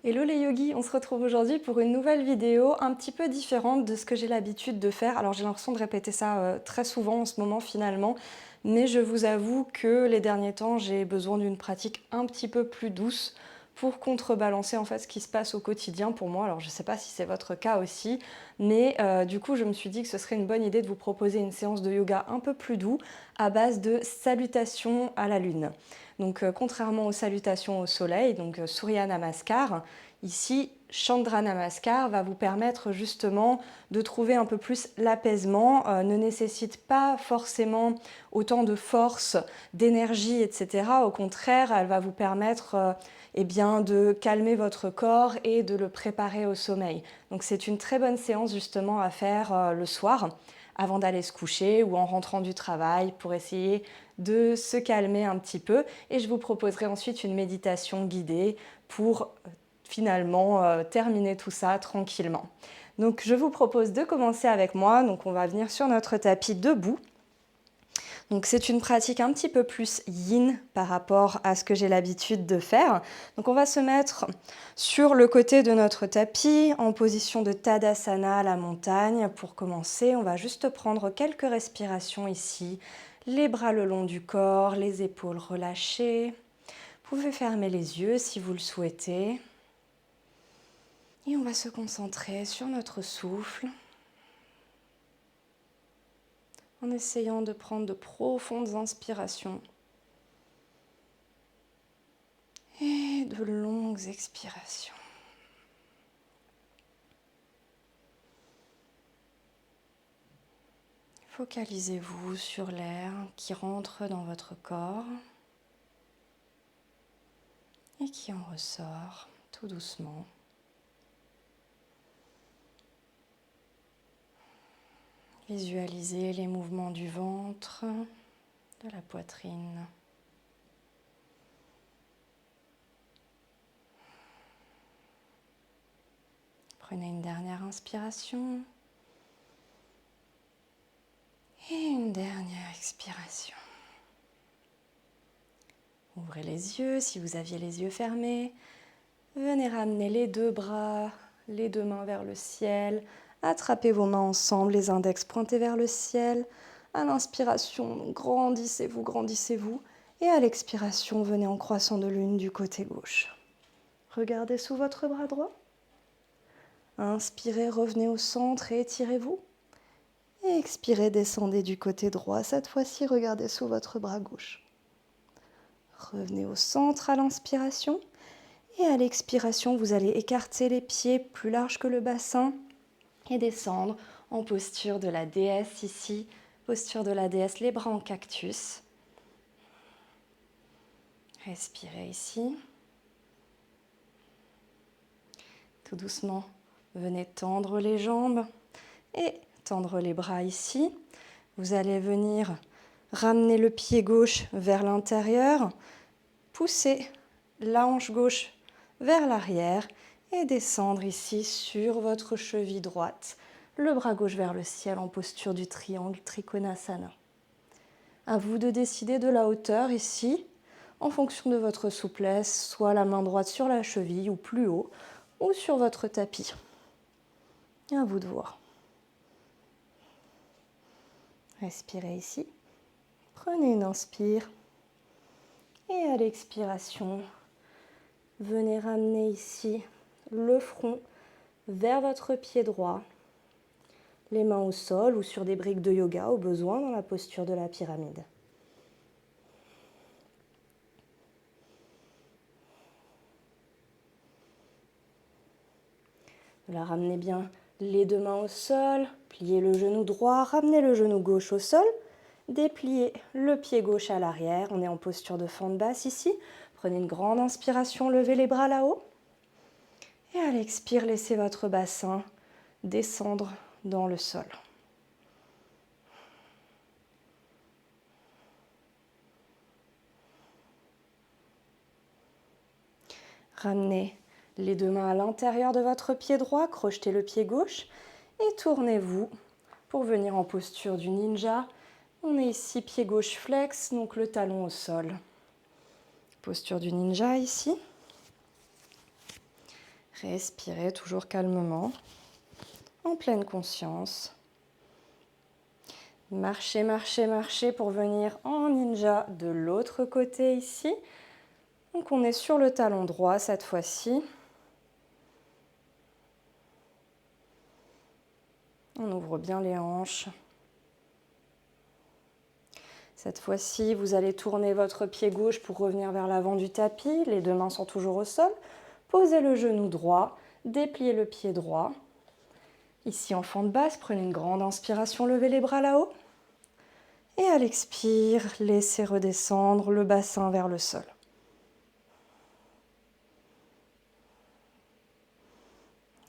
Hello les yogis, on se retrouve aujourd'hui pour une nouvelle vidéo un petit peu différente de ce que j'ai l'habitude de faire. Alors j'ai l'impression de répéter ça très souvent en ce moment finalement, mais je vous avoue que les derniers temps j'ai besoin d'une pratique un petit peu plus douce pour contrebalancer en fait ce qui se passe au quotidien pour moi. Alors je ne sais pas si c'est votre cas aussi, mais du coup je me suis dit que ce serait une bonne idée de vous proposer une séance de yoga un peu plus doux à base de salutations à la lune. Donc contrairement aux salutations au soleil, donc Surya Namaskar, ici Chandra Namaskar va vous permettre justement de trouver un peu plus l'apaisement, ne nécessite pas forcément autant de force, d'énergie, etc. Au contraire, elle va vous permettre eh bien, de calmer votre corps et de le préparer au sommeil. Donc c'est une très bonne séance justement à faire le soir avant d'aller se coucher ou en rentrant du travail pour essayer de se calmer un petit peu. Et je vous proposerai ensuite une méditation guidée pour finalement terminer tout ça tranquillement. Donc je vous propose de commencer avec moi. Donc on va venir sur notre tapis debout. Donc c'est une pratique un petit peu plus yin par rapport à ce que j'ai l'habitude de faire. Donc on va se mettre sur le côté de notre tapis en position de Tadasana à la montagne. Pour commencer, on va juste prendre quelques respirations ici. Les bras le long du corps, les épaules relâchées. Vous pouvez fermer les yeux si vous le souhaitez. Et on va se concentrer sur notre souffle en essayant de prendre de profondes inspirations et de longues expirations. Focalisez-vous sur l'air qui rentre dans votre corps et qui en ressort tout doucement. Visualisez les mouvements du ventre, de la poitrine. Prenez une dernière inspiration et une dernière expiration. Ouvrez les yeux si vous aviez les yeux fermés. Venez ramener les deux bras, les deux mains vers le ciel. Attrapez vos mains ensemble, les index pointés vers le ciel. À l'inspiration, grandissez-vous, grandissez-vous. Et à l'expiration, venez en croissant de lune du côté gauche. Regardez sous votre bras droit. Inspirez, revenez au centre et étirez-vous. Et expirez, descendez du côté droit. Cette fois-ci, regardez sous votre bras gauche. Revenez au centre à l'inspiration. Et à l'expiration, vous allez écarter les pieds plus larges que le bassin et descendre en posture de la déesse ici. Posture de la déesse, les bras en cactus. Respirez ici. Tout doucement, venez tendre les jambes et tendre les bras ici. Vous allez venir ramener le pied gauche vers l'intérieur, pousser la hanche gauche vers l'arrière et descendre ici sur votre cheville droite, le bras gauche vers le ciel en posture du triangle Trikonasana. À vous de décider de la hauteur ici, en fonction de votre souplesse, soit la main droite sur la cheville ou plus haut, ou sur votre tapis. À vous de voir. Respirez ici. Prenez une inspire. Et à l'expiration, venez ramener ici le front vers votre pied droit, les mains au sol ou sur des briques de yoga au besoin dans la posture de la pyramide. Là, ramenez bien les deux mains au sol, pliez le genou droit, ramenez le genou gauche au sol, dépliez le pied gauche à l'arrière. On est en posture de fente basse ici. Prenez une grande inspiration, levez les bras là-haut. Et à l'expire, laissez votre bassin descendre dans le sol. Ramenez les deux mains à l'intérieur de votre pied droit, crochetez le pied gauche et tournez-vous pour venir en posture du ninja. On est ici pied gauche flex, donc le talon au sol. Posture du ninja ici. Respirez toujours calmement, en pleine conscience. Marchez, marchez, marchez pour venir en ninja de l'autre côté ici. Donc on est sur le talon droit cette fois-ci. On ouvre bien les hanches. Cette fois-ci, vous allez tourner votre pied gauche pour revenir vers l'avant du tapis. Les deux mains sont toujours au sol. Posez le genou droit, dépliez le pied droit. Ici, en fente basse, prenez une grande inspiration, levez les bras là-haut. Et à l'expire, laissez redescendre le bassin vers le sol.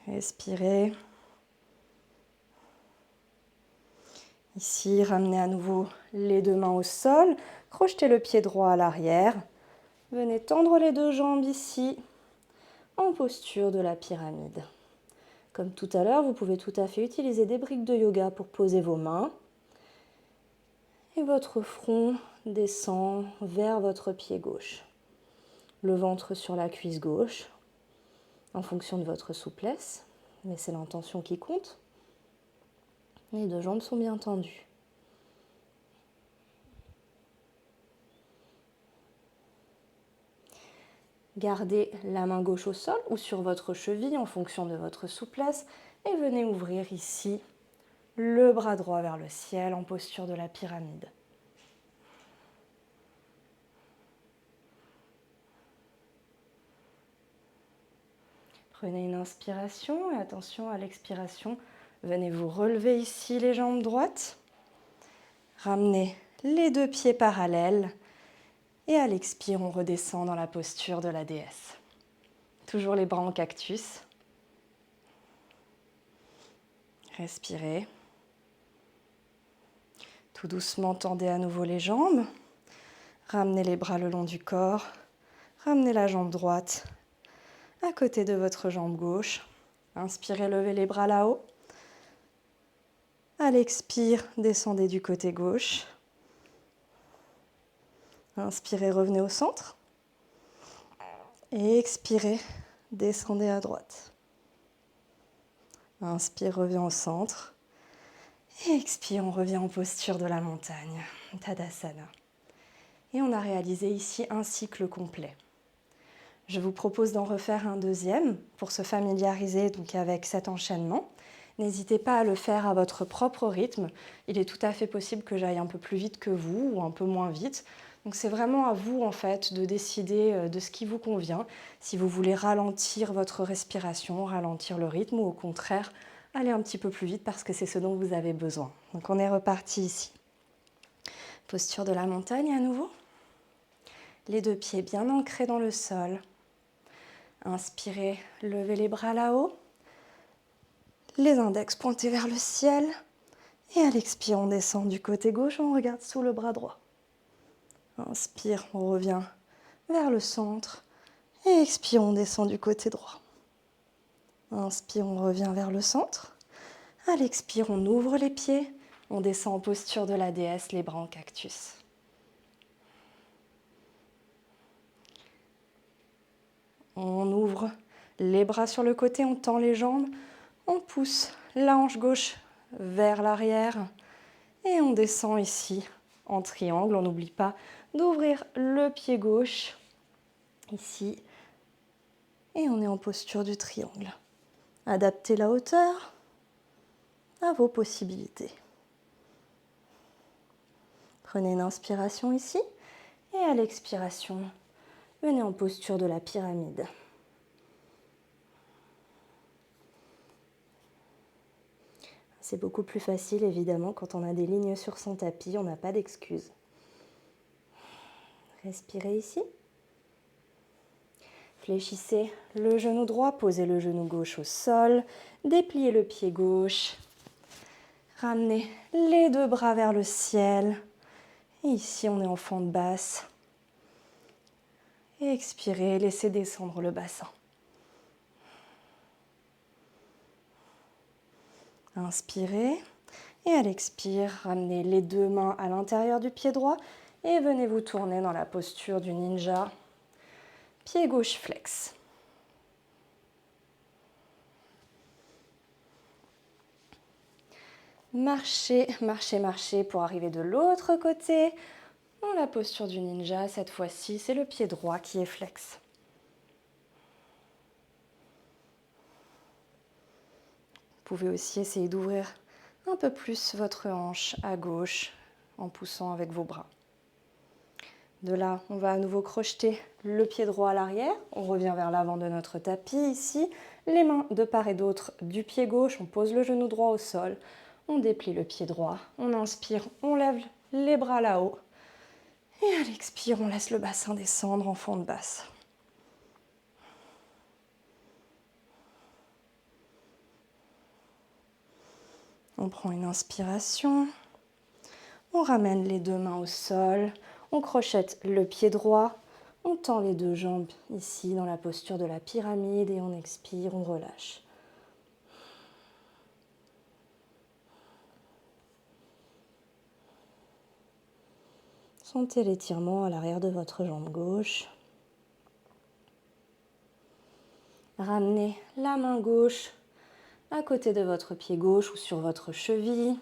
Respirez. Ici, ramenez à nouveau les deux mains au sol. Crochetez le pied droit à l'arrière. Venez tendre les deux jambes ici, en posture de la pyramide. Comme tout à l'heure, vous pouvez tout à fait utiliser des briques de yoga pour poser vos mains. Et votre front descend vers votre pied gauche. Le ventre sur la cuisse gauche, en fonction de votre souplesse, mais c'est l'intention qui compte. Les deux jambes sont bien tendues. Gardez la main gauche au sol ou sur votre cheville en fonction de votre souplesse et venez ouvrir ici le bras droit vers le ciel en posture de la pyramide. Prenez une inspiration et attention à l'expiration. Venez vous relever ici les jambes droites. Ramenez les deux pieds parallèles. Et à l'expire, on redescend dans la posture de la déesse. Toujours les bras en cactus. Respirez. Tout doucement, tendez à nouveau les jambes. Ramenez les bras le long du corps. Ramenez la jambe droite à côté de votre jambe gauche. Inspirez, levez les bras là-haut. À l'expire, descendez du côté gauche. Inspirez, revenez au centre. Et expirez, descendez à droite. Inspire, reviens au centre. Et expire, on revient en posture de la montagne, Tadasana. Et on a réalisé ici un cycle complet. Je vous propose d'en refaire un deuxième pour se familiariser donc avec cet enchaînement. N'hésitez pas à le faire à votre propre rythme. Il est tout à fait possible que j'aille un peu plus vite que vous ou un peu moins vite. Donc c'est vraiment à vous en fait de décider de ce qui vous convient. Si vous voulez ralentir votre respiration, ralentir le rythme ou au contraire aller un petit peu plus vite parce que c'est ce dont vous avez besoin. Donc on est reparti ici. Posture de la montagne à nouveau. Les deux pieds bien ancrés dans le sol. Inspirez, levez les bras là-haut. Les index pointés vers le ciel. Et à l'expire, on descend du côté gauche, on regarde sous le bras droit. Inspire, on revient vers le centre. Et expire, on descend du côté droit. Inspire, on revient vers le centre. À l'expire, on ouvre les pieds. On descend en posture de la déesse, les bras en cactus. On ouvre les bras sur le côté, on tend les jambes. On pousse la hanche gauche vers l'arrière. Et on descend ici en triangle. On n'oublie pas d'ouvrir le pied gauche ici. Et on est en posture du triangle. Adaptez la hauteur à vos possibilités. Prenez une inspiration ici et à l'expiration, venez en posture de la pyramide. C'est beaucoup plus facile évidemment quand on a des lignes sur son tapis, on n'a pas d'excuses. Respirez ici. Fléchissez le genou droit, posez le genou gauche au sol, dépliez le pied gauche. Ramenez les deux bras vers le ciel. Et ici, on est en fente basse. Et expirez, laissez descendre le bassin. Inspirez. Et à l'expire, ramenez les deux mains à l'intérieur du pied droit et venez vous tourner dans la posture du ninja. Pied gauche flex. Marchez, marchez, marchez pour arriver de l'autre côté. Dans la posture du ninja, cette fois-ci, c'est le pied droit qui est flex. Vous pouvez aussi essayer d'ouvrir un peu plus votre hanche à gauche en poussant avec vos bras. De là, on va à nouveau crocheter le pied droit à l'arrière. On revient vers l'avant de notre tapis ici. Les mains de part et d'autre du pied gauche. On pose le genou droit au sol. On déplie le pied droit. On inspire, on lève les bras là-haut. Et à l'expire, on laisse le bassin descendre en fente basse. On prend une inspiration. On ramène les deux mains au sol. On crochette le pied droit. On tend les deux jambes ici dans la posture de la pyramide et on expire, on relâche. Sentez l'étirement à l'arrière de votre jambe gauche. Ramenez la main gauche à côté de votre pied gauche ou sur votre cheville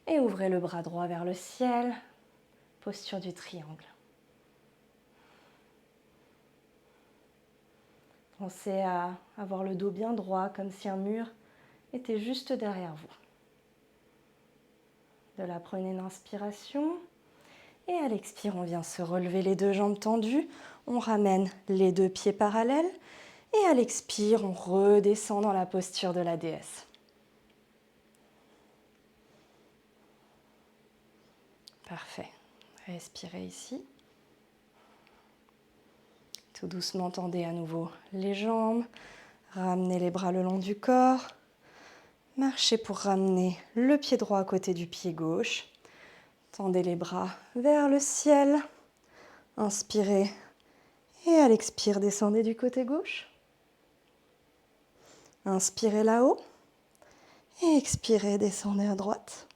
et ouvrez le bras droit vers le ciel, posture du triangle. Pensez à avoir le dos bien droit, comme si un mur était juste derrière vous. De là, prenez une inspiration et à l'expire, on vient se relever les deux jambes tendues. On ramène les deux pieds parallèles et à l'expire, on redescend dans la posture de la déesse. Parfait. Respirez ici. Tout doucement, tendez à nouveau les jambes. Ramenez les bras le long du corps. Marchez pour ramener le pied droit à côté du pied gauche. Tendez les bras vers le ciel. Inspirez et à l'expire, descendez du côté gauche. Inspirez là-haut et expirez, descendez à droite.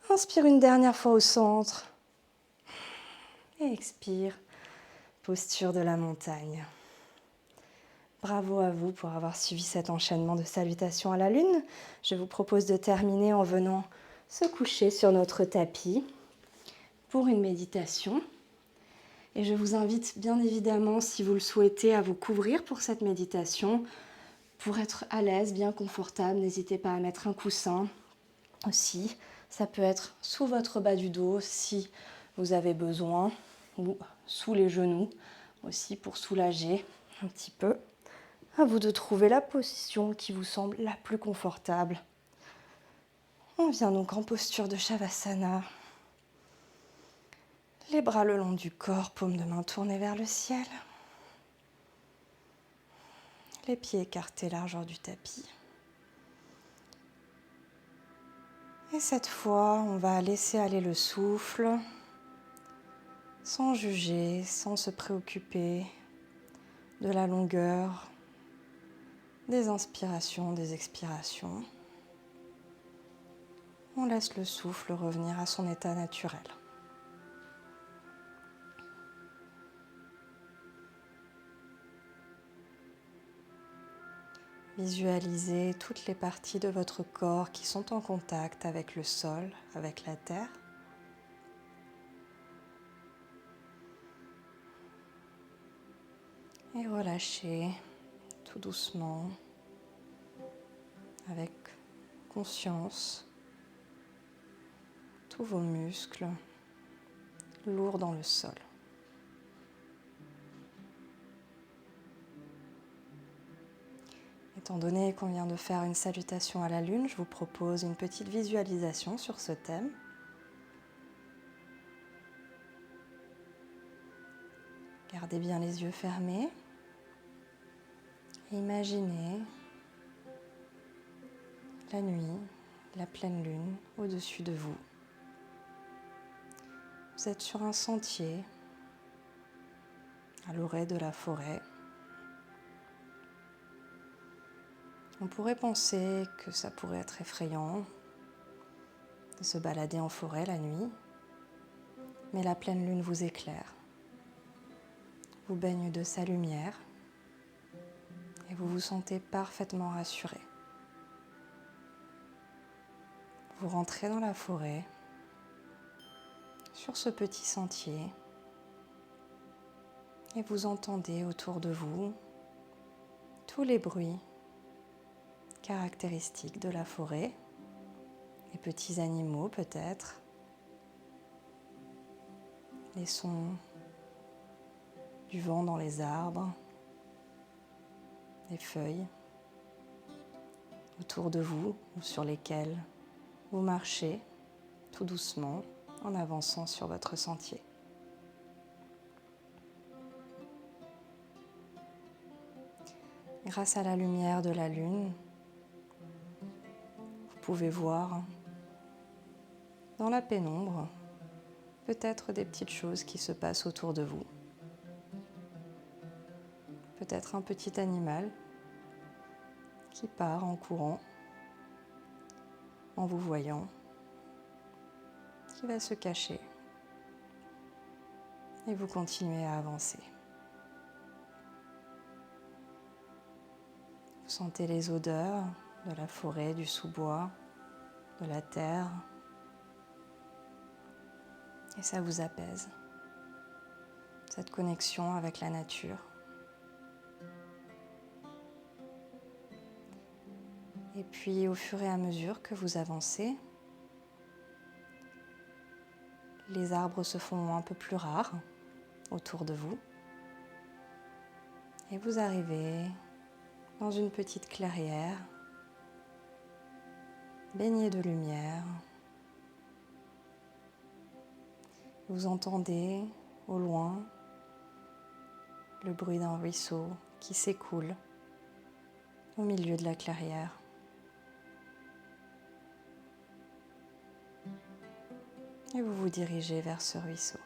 Inspire une dernière fois au centre et expire, posture de la montagne. Bravo à vous pour avoir suivi cet enchaînement de salutations à la lune. Je vous propose de terminer en venant se coucher sur notre tapis pour une méditation. Et je vous invite bien évidemment, si vous le souhaitez, à vous couvrir pour cette méditation. Pour être à l'aise, bien confortable, n'hésitez pas à mettre un coussin aussi. Ça peut être sous votre bas du dos si vous avez besoin, ou sous les genoux aussi pour soulager un petit peu. À vous de trouver la position qui vous semble la plus confortable. On vient donc en posture de Shavasana. Les bras le long du corps, paume de main tournée vers le ciel. Les pieds écartés largeur du tapis. Et cette fois, on va laisser aller le souffle, sans juger, sans se préoccuper de la longueur des inspirations, des expirations. On laisse le souffle revenir à son état naturel. Visualisez toutes les parties de votre corps qui sont en contact avec le sol, avec la terre. Et relâchez tout doucement, avec conscience, tous vos muscles lourds dans le sol. Étant donné qu'on vient de faire une salutation à la lune, je vous propose une petite visualisation sur ce thème. Gardez bien les yeux fermés. Et imaginez la nuit, la pleine lune au-dessus de vous. Vous êtes sur un sentier à l'orée de la forêt. On pourrait penser que ça pourrait être effrayant de se balader en forêt la nuit, mais la pleine lune vous éclaire, vous baigne de sa lumière et vous vous sentez parfaitement rassuré. Vous rentrez dans la forêt, sur ce petit sentier, et vous entendez autour de vous tous les bruits caractéristiques de la forêt, les petits animaux peut-être, les sons du vent dans les arbres, les feuilles autour de vous ou sur lesquelles vous marchez tout doucement en avançant sur votre sentier. Grâce à la lumière de la lune, vous pouvez voir dans la pénombre peut-être des petites choses qui se passent autour de vous. Peut-être un petit animal qui part en courant en vous voyant, qui va se cacher et vous continuez à avancer. Vous sentez les odeurs de la forêt, du sous-bois, de la terre et ça vous apaise, cette connexion avec la nature. Et puis au fur et à mesure que vous avancez, les arbres se font un peu plus rares autour de vous et vous arrivez dans une petite clairière baignée de lumière. Vous entendez au loin le bruit d'un ruisseau qui s'écoule au milieu de la clairière. Et vous vous dirigez vers ce ruisseau.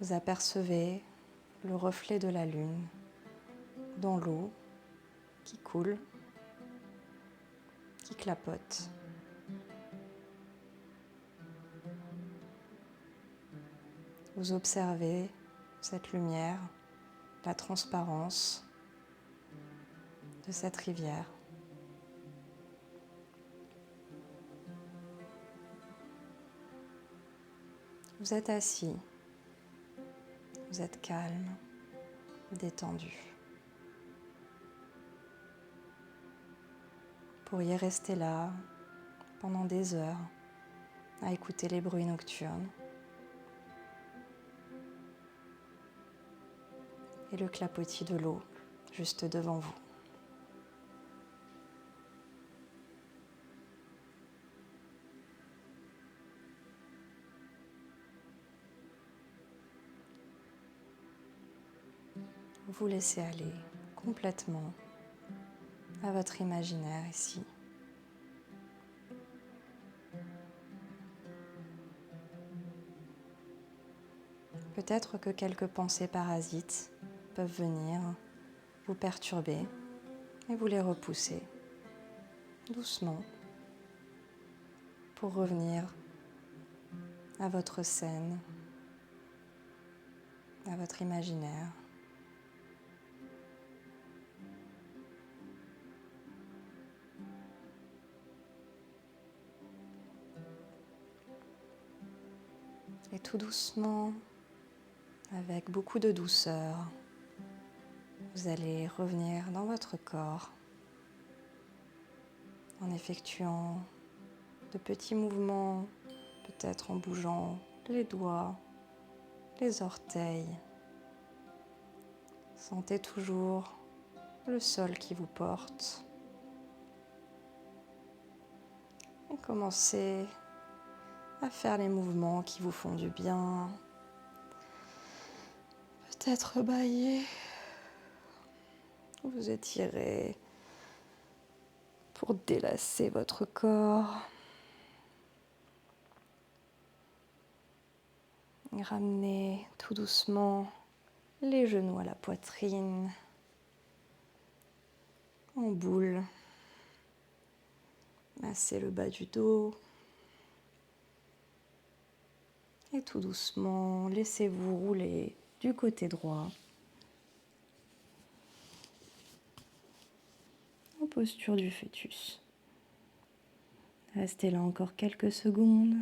Vous apercevez le reflet de la lune dans l'eau qui coule, qui clapote. Vous observez cette lumière, la transparence de cette rivière. Vous êtes assis, vous êtes calme, détendu. Vous pourriez rester là pendant des heures à écouter les bruits nocturnes et le clapotis de l'eau juste devant vous. Vous laissez aller complètement à votre imaginaire ici. Peut-être que quelques pensées parasites peuvent venir vous perturber et vous les repousser doucement pour revenir à votre scène, à votre imaginaire. Et tout doucement, avec beaucoup de douceur, vous allez revenir dans votre corps en effectuant de petits mouvements, peut-être en bougeant les doigts, les orteils. Sentez toujours le sol qui vous porte. Et commencez à faire les mouvements qui vous font du bien. Peut-être bâiller, vous étirez pour délasser votre corps. Et ramenez tout doucement les genoux à la poitrine, en boule. Massez le bas du dos. Et tout doucement, laissez-vous rouler du côté droit. posture du fœtus. Restez là encore quelques secondes.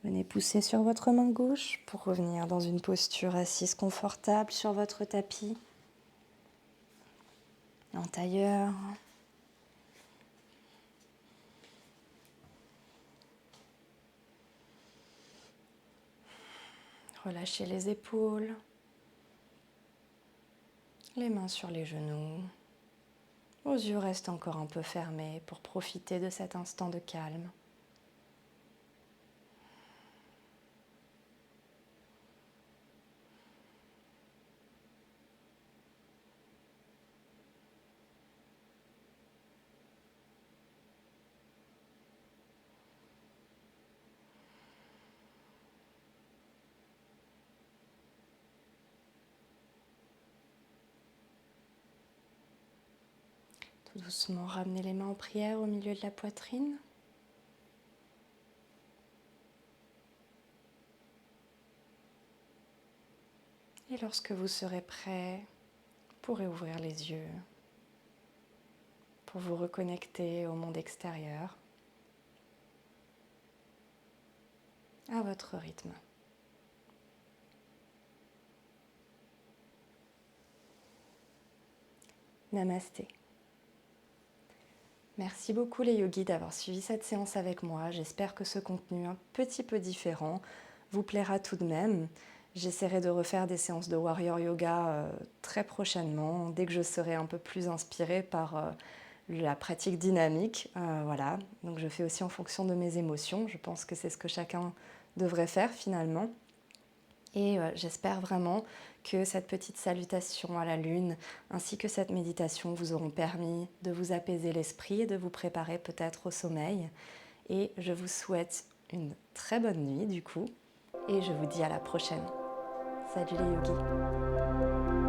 Venez pousser sur votre main gauche pour revenir dans une posture assise confortable sur votre tapis, en tailleur. Relâchez les épaules, les mains sur les genoux. Vos yeux restent encore un peu fermés pour profiter de cet instant de calme. Tout doucement, ramenez les mains en prière au milieu de la poitrine. Et lorsque vous serez prêt, vous pourrez ouvrir les yeux pour vous reconnecter au monde extérieur, à votre rythme. Namasté. Merci beaucoup les yogis d'avoir suivi cette séance avec moi. J'espère que ce contenu un petit peu différent vous plaira tout de même. J'essaierai de refaire des séances de Warrior Yoga très prochainement, dès que je serai un peu plus inspirée par la pratique dynamique. Voilà. Donc je fais aussi en fonction de mes émotions. Je pense que c'est ce que chacun devrait faire finalement. Et j'espère vraiment que cette petite salutation à la lune ainsi que cette méditation vous auront permis de vous apaiser l'esprit et de vous préparer peut-être au sommeil. Et je vous souhaite une très bonne nuit du coup et je vous dis à la prochaine. Salut les yogis!